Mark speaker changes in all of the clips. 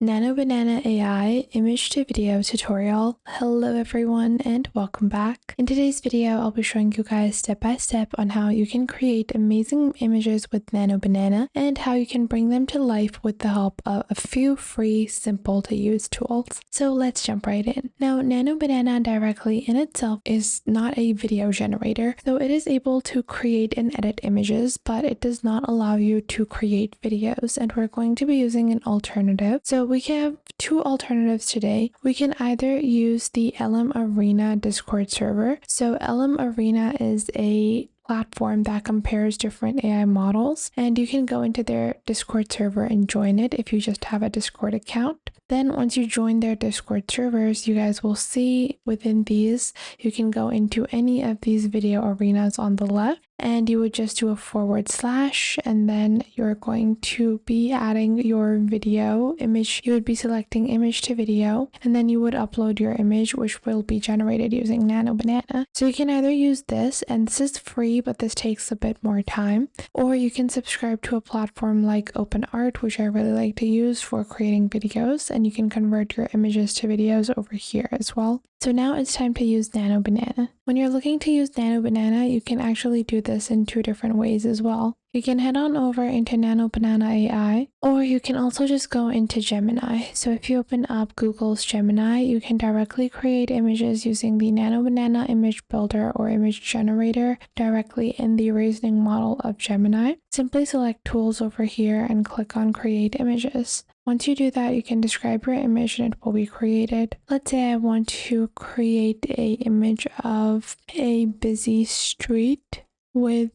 Speaker 1: Nano Banana AI image to video tutorial. Hello everyone and welcome back. In today's video, I'll be showing you guys step by step on how you can create amazing images with Nano Banana and how you can bring them to life with the help of a few free, simple to use tools. So let's jump right in. Now, Nano Banana directly in itself is not a video generator, though it is able to create and edit images, but it does not allow you to create videos, and we're going to be using an alternative. So we can have two alternatives today. We can either use the LM Arena Discord server. So LM Arena is a platform that compares different AI models, and you can go into their Discord server and join it if you just have a Discord account. Then once you join their Discord servers, you guys will see within these, you can go into any of these video arenas on the left, and you would just do a / and then you're going to be adding your video image. You would be selecting image to video, and then you would upload your image, which will be generated using Nano Banana. So you can either use this, and this is free, but this takes a bit more time, or you can subscribe to a platform like OpenArt, which I really like to use for creating videos, and you can convert your images to videos over here as well. So now it's time to use Nano Banana. When you're looking to use Nano Banana, you can actually do this in two different ways as well. You can head on over into Nano Banana AI, or you can also just go into Gemini. So if you open up Google's Gemini, you can directly create images using the Nano Banana image builder or image generator directly in the reasoning model of Gemini. Simply select tools over here and click on create images. Once you do that, you can describe your image and it will be created. Let's say I want to create an image of a busy street with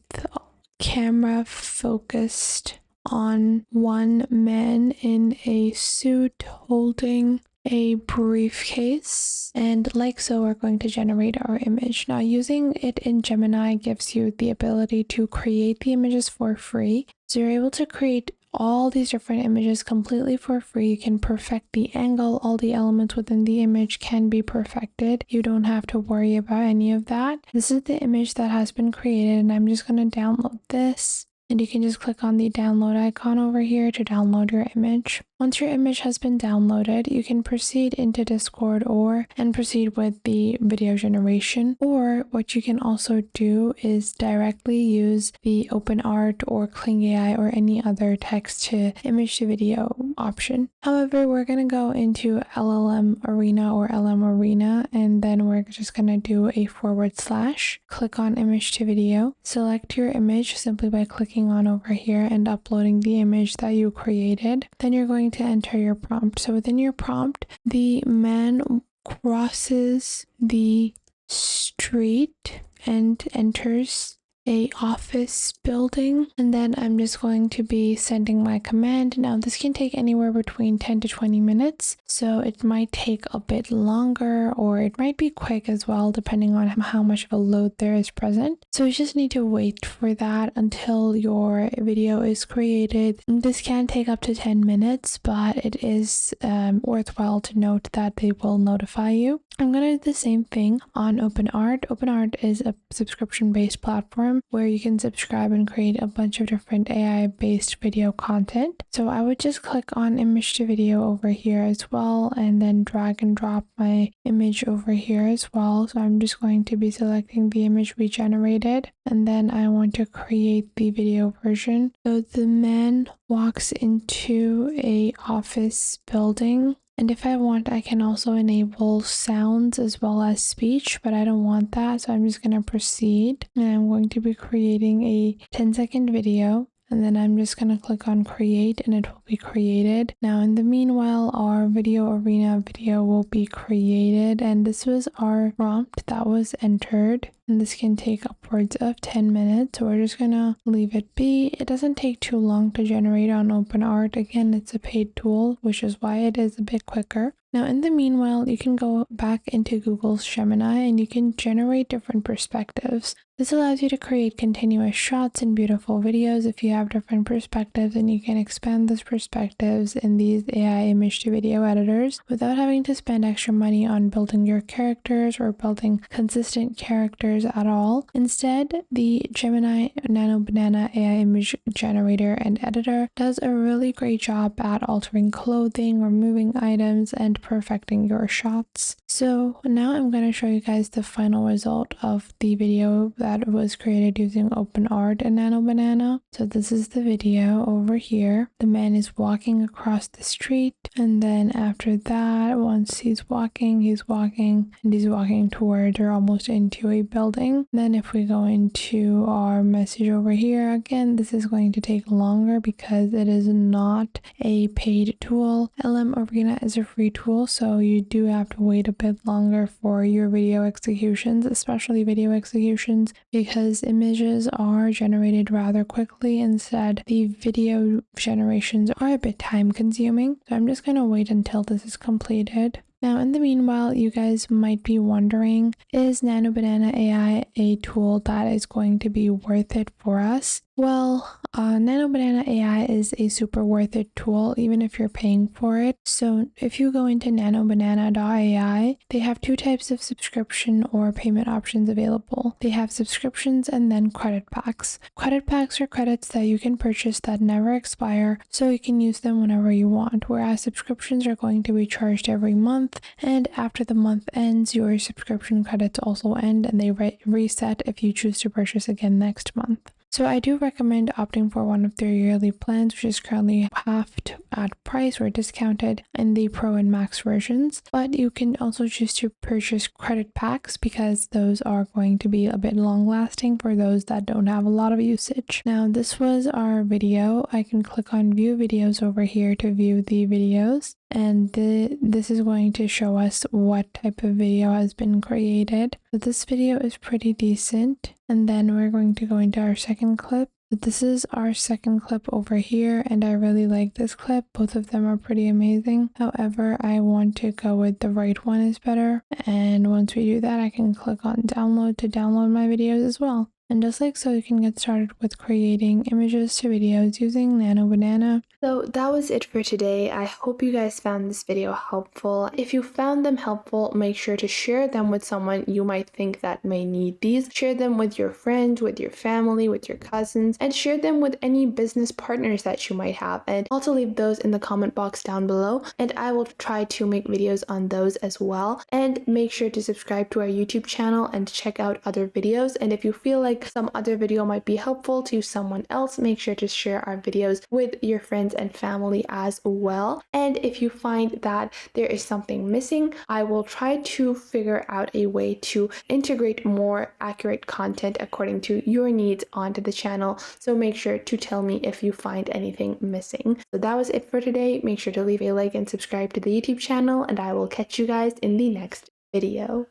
Speaker 1: camera focused on one man in a suit holding a briefcase, and like so we're going to generate our image. Now, using it in Gemini gives you the ability to create the images for free, so you're able to create all these different images completely for free. You can perfect the angle, all the elements within the image can be perfected. You don't have to worry about any of that. This is the image that has been created, and I'm just going to download this. And you can just click on the download icon over here to download your image. Once your image has been downloaded, you can proceed into Discord and proceed with the video generation. Or what you can also do is directly use the OpenArt or Kling AI or any other text to image to video option. However, we're going to go into LLM Arena or LM Arena, and then we're just going to do a / click on image to video, select your image simply by clicking on over here and uploading the image that you created. Then you're going to enter your prompt. So within your prompt, the man crosses the street and enters a office building, and then I'm just going to be sending my command. Now this can take anywhere between 10 to 20 minutes, so it might take a bit longer or it might be quick as well, depending on how much of a load there is present. So you just need to wait for that until your video is created. This can take up to 10 minutes, but it is worthwhile to note that they will notify you. I'm going to do the same thing on OpenArt. OpenArt is a subscription-based platform where you can subscribe and create a bunch of different AI-based video content. So I would just click on image to video over here as well, and then drag and drop my image over here as well. So I'm just going to be selecting the image we generated, and then I want to create the video version. So the man walks into a office building. And if I want, I can also enable sounds as well as speech, but I don't want that. So I'm just going to proceed, and I'm going to be creating a 10-second video. And then I'm just going to click on create, and it will be created. Now in the meanwhile, our video arena video will be created, and this was our prompt that was entered. And this can take upwards of 10 minutes, so we're just gonna leave it be. It doesn't take too long to generate on OpenArt. Again, it's a paid tool, which is why it is a bit quicker. Now in the meanwhile, you can go back into Google's Gemini and you can generate different perspectives. This allows you to create continuous shots and beautiful videos if you have different perspectives, and you can expand those perspectives in these AI image to video editors without having to spend extra money on building your characters or building consistent characters at all. Instead, the Gemini Nano Banana AI image generator and editor does a really great job at altering clothing, removing items, and perfecting your shots. So now I'm going to show you guys the final result of the video that was created using OpenArt and Nano Banana. So this is the video over here. The man is walking across the street, and then after that, once he's walking and he's walking towards or almost into a building. Then if we go into our message over here, again, this is going to take longer because it is not a paid tool. LM Arena is a free tool, so you do have to wait a bit longer for your video executions, especially video executions, because images are generated rather quickly. Instead, the video generations are a bit time consuming. So I'm just going to wait until this is completed. Now, in the meanwhile, you guys might be wondering, is Nano Banana AI a tool that is going to be worth it for us? Well, Nano Banana AI is a super worth it tool, even if you're paying for it. So if you go into nanobanana.ai, they have two types of subscription or payment options available. They have subscriptions and then credit packs. Credit packs are credits that you can purchase that never expire, so you can use them whenever you want, whereas subscriptions are going to be charged every month, and after the month ends, your subscription credits also end and they reset if you choose to purchase again next month. So I do recommend opting for one of their yearly plans, which is currently halved at price or discounted in the Pro and Max versions. But you can also choose to purchase credit packs because those are going to be a bit long lasting for those that don't have a lot of usage. Now this was our video. I can click on view videos over here to view the videos. And this is going to show us what type of video has been created. So this video is pretty decent. And then we're going to go into our second clip. This is our second clip over here, and I really like this clip. Both of them are pretty amazing. However, I want to go with the right one is better. And once we do that, I can click on download to download my videos as well. And just like so, you can get started with creating images to videos using Nano Banana. So that was it for today. I hope you guys found this video helpful. If you found them helpful, make sure to share them with someone you might think that may need these. Share them with your friends, with your family, with your cousins, and share them with any business partners that you might have. And also leave those in the comment box down below, and I will try to make videos on those as well. And make sure to subscribe to our YouTube channel and check out other videos. And if you feel like some other video might be helpful to someone else, make sure to share our videos with your friends and family as well. And if you find that there is something missing, I will try to figure out a way to integrate more accurate content according to your needs onto the channel. So make sure to tell me if you find anything missing. So that was it for today. Make sure to leave a like and subscribe to the YouTube channel, and I will catch you guys in the next video.